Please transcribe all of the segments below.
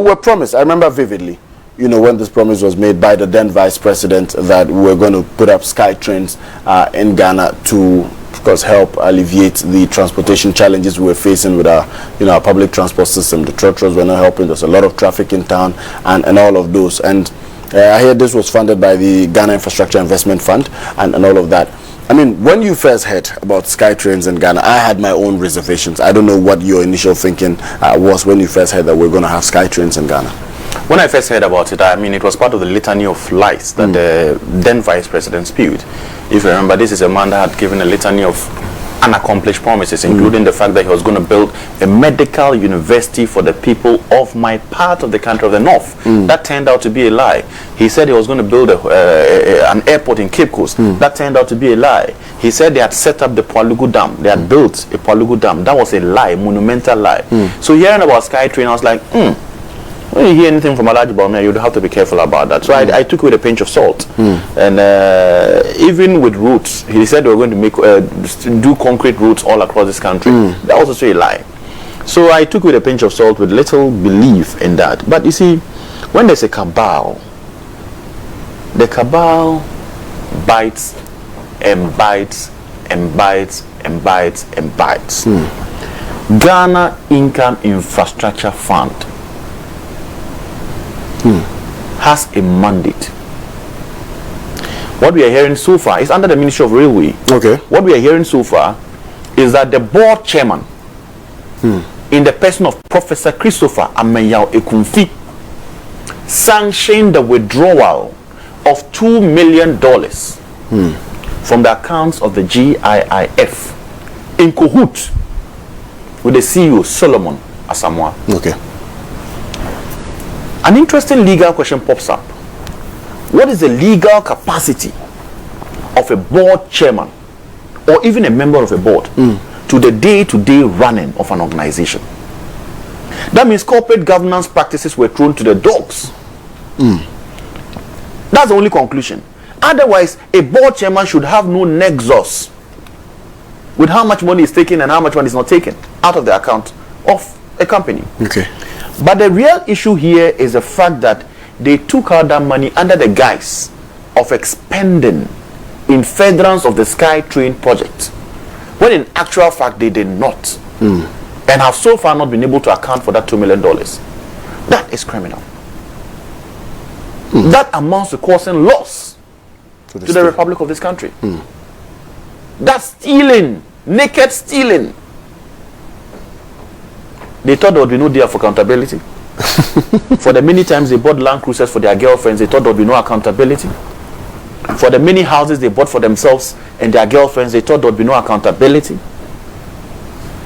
were promised. I remember vividly, you know, when this promise was made by the then vice president that we were going to put up SkyTrains in Ghana to, of course, help alleviate the transportation challenges we were facing with our, you know, our public transport system. The trotros were not helping. There's a lot of traffic in town and all of those. And I hear this was funded by the Ghana Infrastructure Investment Fund and all of that. I mean, when you first heard about SkyTrains in Ghana, I had my own reservations. I don't know what your initial thinking was when you first heard that we're going to have SkyTrains in Ghana. When I first heard about it, I mean, it was part of the litany of lies that the then vice president spewed. If you remember, this is a man that had given a litany of unaccomplished promises, including the fact that he was going to build a medical university for the people of my part of the country of the north. That turned out to be a lie. He said he was going to build an airport in Cape Coast. That turned out to be a lie. He said they had set up the Palugu Dam. They had built a Palugu Dam. That was a lie, monumental lie. So hearing about SkyTrain, I was like, when you hear anything from Alhaji Bawumia, you'd have to be careful about that. So I took it with a pinch of salt. And even with routes, he said they were going to make do concrete routes all across this country. That was also a lie. So I took it with a pinch of salt with little belief in that. But you see, when there's a cabal, the cabal bites and bites and bites and bites and bites. Ghana Income Infrastructure Fund has a mandate. What we are hearing so far is under the Ministry of Railway. Okay. What we are hearing so far is that the board chairman, in the person of Professor Christopher Amewu, sanctioned the withdrawal of $2 million from the accounts of the GIIF in cahoot with the CEO Solomon Asamoah. Okay. An interesting legal question pops up. What is the legal capacity of a board chairman or even a member of a board to the day-to-day running of an organization? That means corporate governance practices were thrown to the dogs. That's the only conclusion. Otherwise, a board chairman should have no nexus with how much money is taken and how much money is not taken out of the account of a company. Okay. But the real issue here is the fact that they took out that money under the guise of expending in furtherance of the SkyTrain project, when in actual fact they did not, and have so far not been able to account for that $2 million. That is criminal. That amounts to causing loss to the Republic of this country. That's stealing, naked stealing. They thought there would be no day for accountability. For the many times they bought Land Cruisers for their girlfriends, they thought there would be no accountability. For the many houses they bought for themselves and their girlfriends, they thought there would be no accountability.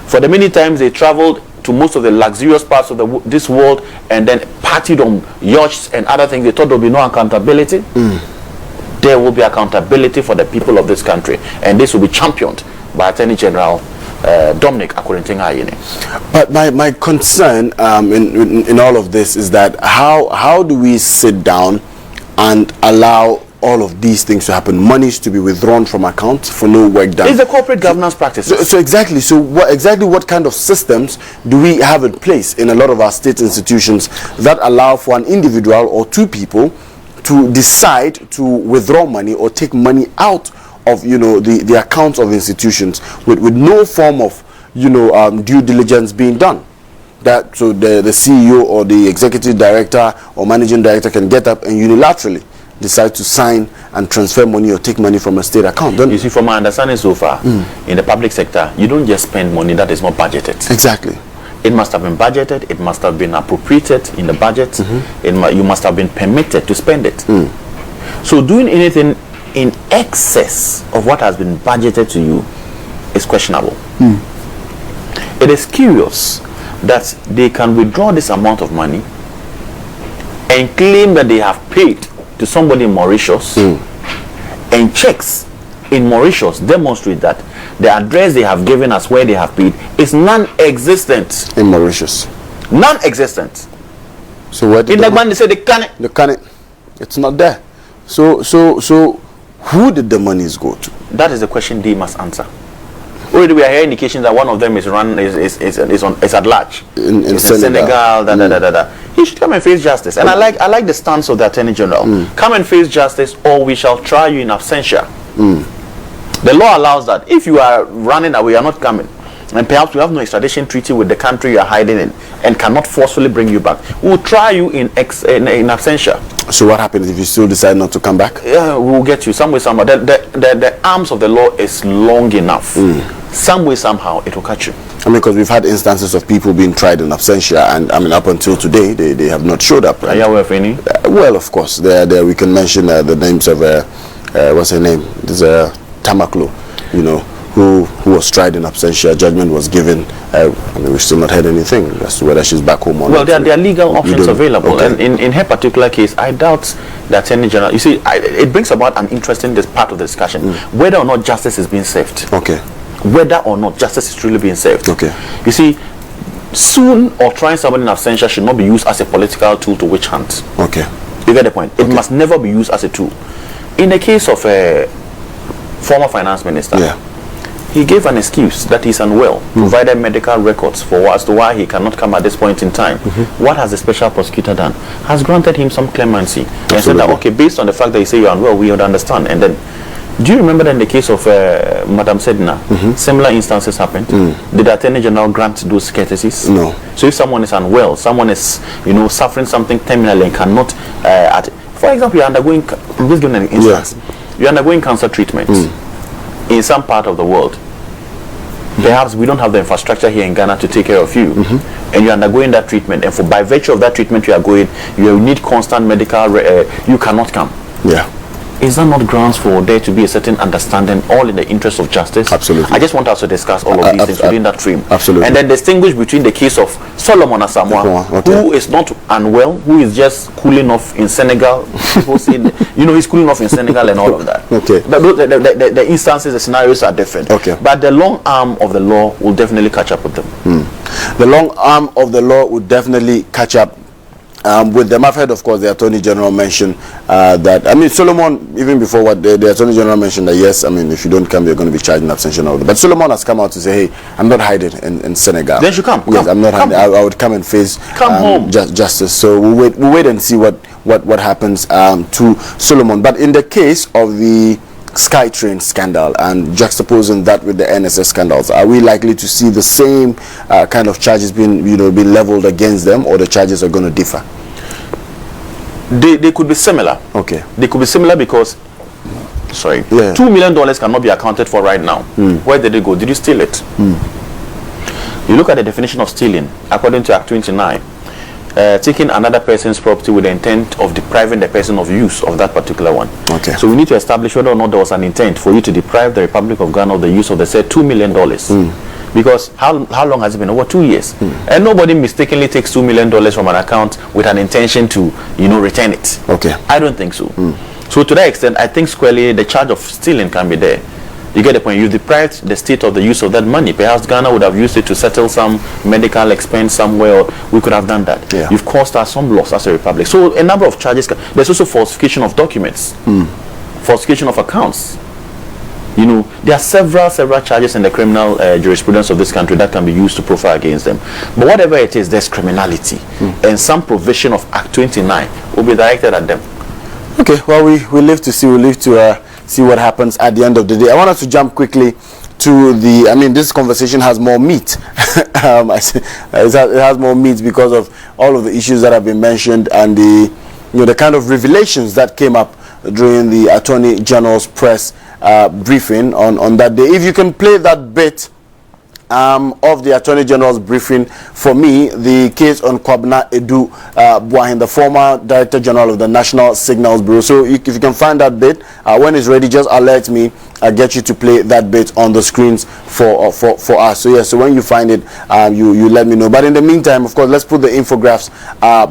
For the many times they traveled to most of the luxurious parts of this world and then partied on yachts and other things, they thought there would be no accountability. There will be accountability for the people of this country, and this will be championed by Attorney General Dominic Akurenting. But my concern in all of this is that how do we sit down and allow all of these things to happen? Monies to be withdrawn from accounts for no work done. It's a corporate governance practice. So exactly. So what kind of systems do we have in place in a lot of our state institutions that allow for an individual or two people to decide to withdraw money or take money out of, you know, the accounts of institutions with no form of, you know, due diligence being done? That so the CEO or the executive director or managing director can get up and unilaterally decide to sign and transfer money or take money from a state account. You see, from my understanding so far, in the public sector, you don't just spend money that is not budgeted. Exactly. It must have been budgeted, it must have been appropriated in the budget, you must have been permitted to spend it. So doing anything in excess of what has been budgeted to you is questionable. It is curious that they can withdraw this amount of money and claim that they have paid to somebody in Mauritius, and checks in Mauritius demonstrate that the address they have given us where they have paid is non-existent in Mauritius. Non-existent. So where did in the bank they say they can't. It's not there. So who did the monies go to? That is the question they must answer. Already we are hearing indications that one of them is at large in Senegal. he should come and face justice. And I like the stance of the Attorney General. Come and face justice, or we shall try you in absentia. The law allows that. If you are running away, you are not coming, and perhaps we have no extradition treaty with the country you are hiding in and cannot forcefully bring you back, we will try you in absentia. So what happens if you still decide not to come back? Yeah, we will get you some way, somehow. The arms of the law is long enough. Some way, somehow, it will catch you. I mean, because we've had instances of people being tried in absentia, and I mean, up until today, they have not showed up. Are you aware of any? Well, of course, there we can mention the names of what's her name? There's Tamaklo, you know, who was tried in absentia. Judgment was given. I mean, we've still not heard anything as to whether she's back home or not. Well, there are legal options available. Okay. And in her particular case, I doubt that Attorney General, you see, it brings about an interesting part of the discussion, whether or not justice is being served. Okay. Whether or not justice is truly being served. Okay. You see, soon or trying somebody in absentia should not be used as a political tool to witch hunt. Okay. You get the point? It must never be used as a tool. In the case of a former finance minister, he gave an excuse that he's unwell, provided medical records for as to why he cannot come at this point in time. What has the special prosecutor done? Has granted him some clemency. Absolutely. And said that, okay, based on the fact that you say you're unwell, we would understand. And then, do you remember that in the case of Madam Sedina, similar instances happened? Did the Attorney General grant those courtesies? No. So if someone is unwell, someone is, you know, suffering something terminally and cannot, for example, you're undergoing, I'm just giving an instance, you're undergoing cancer treatment in some part of the world. Perhaps we don't have the infrastructure here in Ghana to take care of you, and you're undergoing that treatment, and by virtue of that treatment you are going, you need constant medical, you cannot come. Yeah. Is that not grounds for there to be a certain understanding, all in the interest of justice? Absolutely. I just want us to discuss all of these things within that frame. Absolutely. And then distinguish between the case of Solomon Asamoah, who is not unwell, who is just cooling off in Senegal. People say, you know, he's cooling off in Senegal and all of that. Okay. The instances, the scenarios are different. Okay. But the long arm of the law will definitely catch up with them. The long arm of the law will definitely catch up with them. I've heard, of course, the Attorney General mention that, I mean, Solomon, even before what the Attorney General mentioned that, yes, I mean, if you don't come, you're going to be charged in absentia. But Solomon has come out to say, hey, I'm not hiding in Senegal. Then you come. Yes, I'm not hiding. I would come and face home. Justice. So we'll wait and see what happens to Solomon. But in the case of the SkyTrain scandal and juxtaposing that with the NSS scandals, are we likely to see the same kind of charges being leveled against them, or the charges are going to differ? They could be similar. Okay. They could be similar because, $2 million cannot be accounted for right now. Where did it go? Did you steal it? You look at the definition of stealing according to Act 29. Taking another person's property with the intent of depriving the person of use of that particular one. Okay. So we need to establish whether or not there was an intent for you to deprive the Republic of Ghana of the use of the said $2 million. Because how long has it been? Over 2 years. And nobody mistakenly takes $2 million from an account with an intention to, return it. Okay. I don't think so. So to that extent, I think squarely the charge of stealing can be there. You get the point. You deprived the state of the use of that money. Perhaps Ghana would have used it to settle some medical expense somewhere. We could have done that. Yeah. You've caused us some loss as a republic. So a number of charges. There's also falsification of documents, falsification of accounts. There are several charges in the criminal jurisprudence of this country that can be used to profile against them. But whatever it is, there's criminality, and some provision of Act 29 will be directed at them. Okay. Well, we live to see. We live to see what happens at the end of the day. I want us to jump quickly to the, I mean, this conversation has more meat. It has more meat because of all of the issues that have been mentioned and the kind of revelations that came up during the Attorney General's press briefing on that day. If you can play that bit of the Attorney General's briefing for me, the case on Kwabena Edu Buahin, the former Director General of the National Signals Bureau. So if you can find that bit, when it's ready, just alert me. I'll get you to play that bit on the screens for us. So yeah, so when you find it, you let me know. But in the meantime, of course, let's put the infographics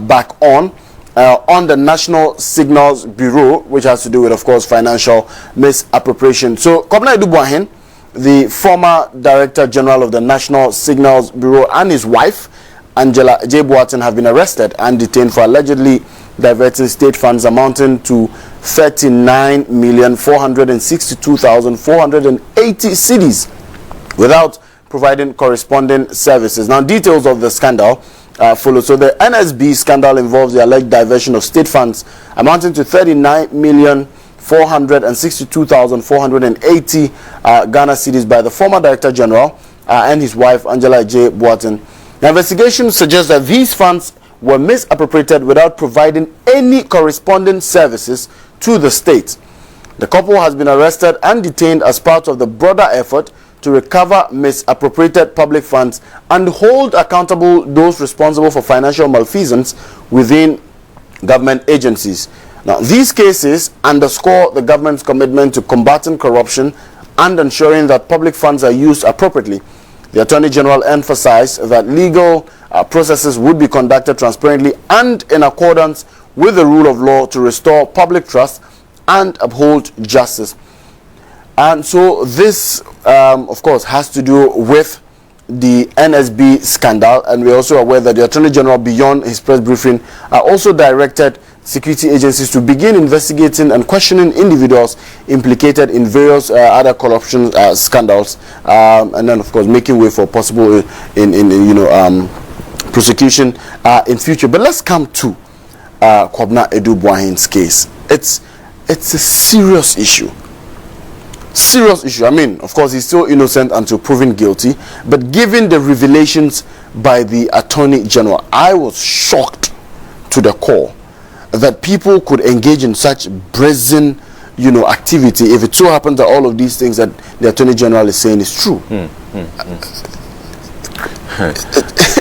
back on the National Signals Bureau, which has to do with, of course, financial misappropriation. So Kwabena Edu Buahin, the former Director General of the National Signals Bureau, and his wife, Angela J. Boateng, have been arrested and detained for allegedly diverting state funds amounting to 39,462,480 cedis without providing corresponding services. Now, details of the scandal followed. So the NSB scandal involves the alleged diversion of state funds amounting to 39,462,480 Ghana cedis by the former Director General and his wife Angela J. Boateng. The investigation suggests that these funds were misappropriated without providing any corresponding services to the state. The couple has been arrested and detained as part of the broader effort to recover misappropriated public funds and hold accountable those responsible for financial malfeasance within government agencies. Now, these cases underscore the government's commitment to combating corruption and ensuring that public funds are used appropriately. The Attorney General emphasized that legal processes would be conducted transparently and in accordance with the rule of law to restore public trust and uphold justice. And so this, of course, has to do with the NSB scandal, and we're also aware that the Attorney General, beyond his press briefing, also directed security agencies to begin investigating and questioning individuals implicated in various other corruption scandals, and then, of course, making way for possible prosecution in future. But let's come to Kwabena Edu-Boahen's case. It's a serious issue. Serious issue. I mean, of course, he's still innocent until proven guilty, but given the revelations by the Attorney General, I was shocked to the core that people could engage in such brazen, activity if it so happens that all of these things that the Attorney General is saying is true.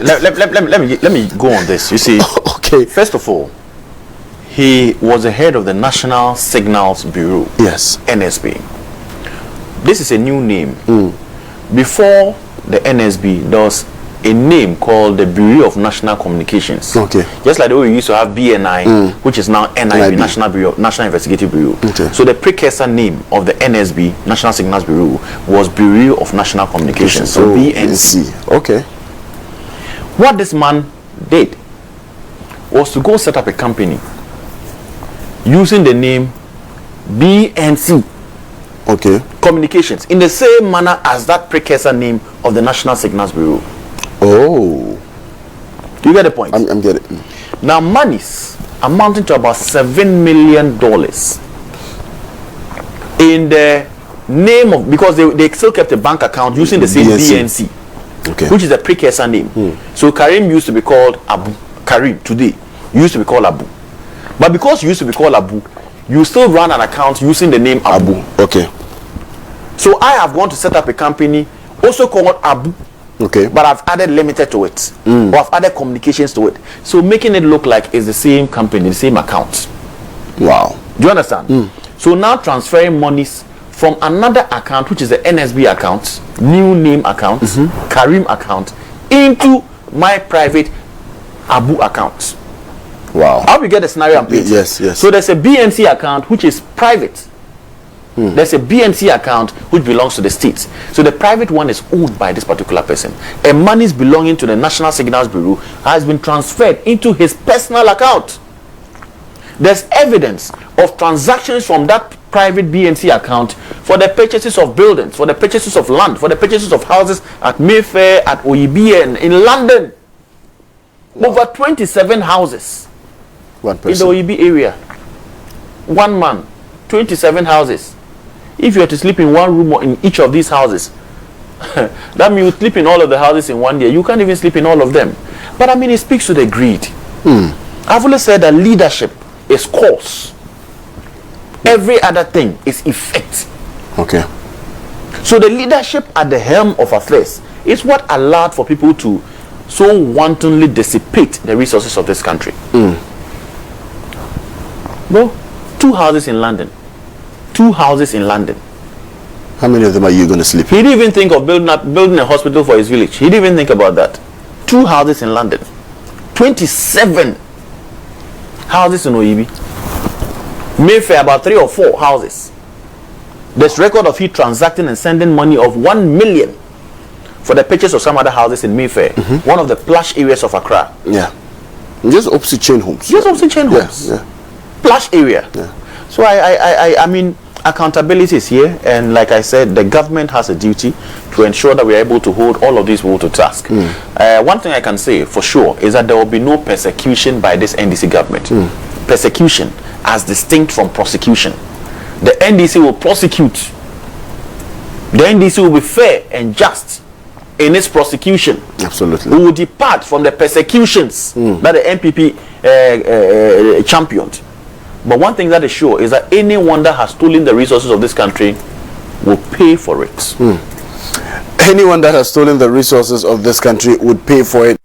Let me go on this. You see, okay. First of all, he was the head of the National Signals Bureau. Yes. NSB. This is a new name. Before the NSB, there was a name called the Bureau of National Communications. Okay. Just like the way we used to have BNI, which is now NIB, National Bureau, National Investigative Bureau. Okay. So the precursor name of the NSB, National Signals Bureau, was Bureau of National Communications. So BNC. Okay. What this man did was to go set up a company using the name BNC. Okay. Communications, in the same manner as that precursor name of the National Signals Bureau. Oh. Do you get the point? I'm getting it. Now, monies amounting to about $7 million in the name of, because they still kept a bank account using the same BNC, okay, which is a precursor name. So Karim used to be called Abu. Karim today used to be called Abu. But because you used to be called Abu, you still run an account using the name Abu. Okay. So I have gone to set up a company also called Abu. Okay. But I've added limited to it. Or I've added communications to it. So making it look like it's the same company, the same account. Wow. Do you understand? So now transferring monies from another account, which is the NSB account, new name account, Karim account, into my private Abu account. Wow. How we get the scenario I'm painting? Yes, yes. So there's a BNC account which is private. There's a BNC account which belongs to the states. So the private one is owned by this particular person. And monies belonging to the National Signals Bureau has been transferred into his personal account. There's evidence of transactions from that private BNC account for the purchases of buildings, for the purchases of land, for the purchases of houses at Mayfair, at OEB, and in London. Wow. Over 27 houses. One person. In the OEB area. One man, 27 houses. If you are to sleep in one room or in each of these houses, that means you sleep in all of the houses in one year. You can't even sleep in all of them. But I mean, it speaks to the greed. I've always said that leadership is cause. Every other thing is effect. Okay. So the leadership at the helm of affairs is what allowed for people to so wantonly dissipate the resources of this country. Well, 2 houses in London. 2 houses in London. How many of them are you going to sleep in? He didn't even think of building a hospital for his village. He didn't even think about that. 2 houses in London. 27 houses in OEB. Mayfair, about 3 or 4 houses. There's record of he transacting and sending money of 1 million for the purchase of some other houses in Mayfair, one of the plush areas of Accra. Yeah. Just opposite chain homes. Just opposite chain homes. Yeah. Plush area. Yeah. So I mean, accountability is here, and like I said, the government has a duty to ensure that we are able to hold all of these people to task. One thing I can say for sure is that there will be no persecution by this NDC government. Persecution as distinct from prosecution. The NDC will prosecute. The NDC will be fair and just in its prosecution. Absolutely. We will depart from the persecutions that the NPP championed. But one thing that is sure is that anyone that has stolen the resources of this country will pay for it. Anyone that has stolen the resources of this country would pay for it.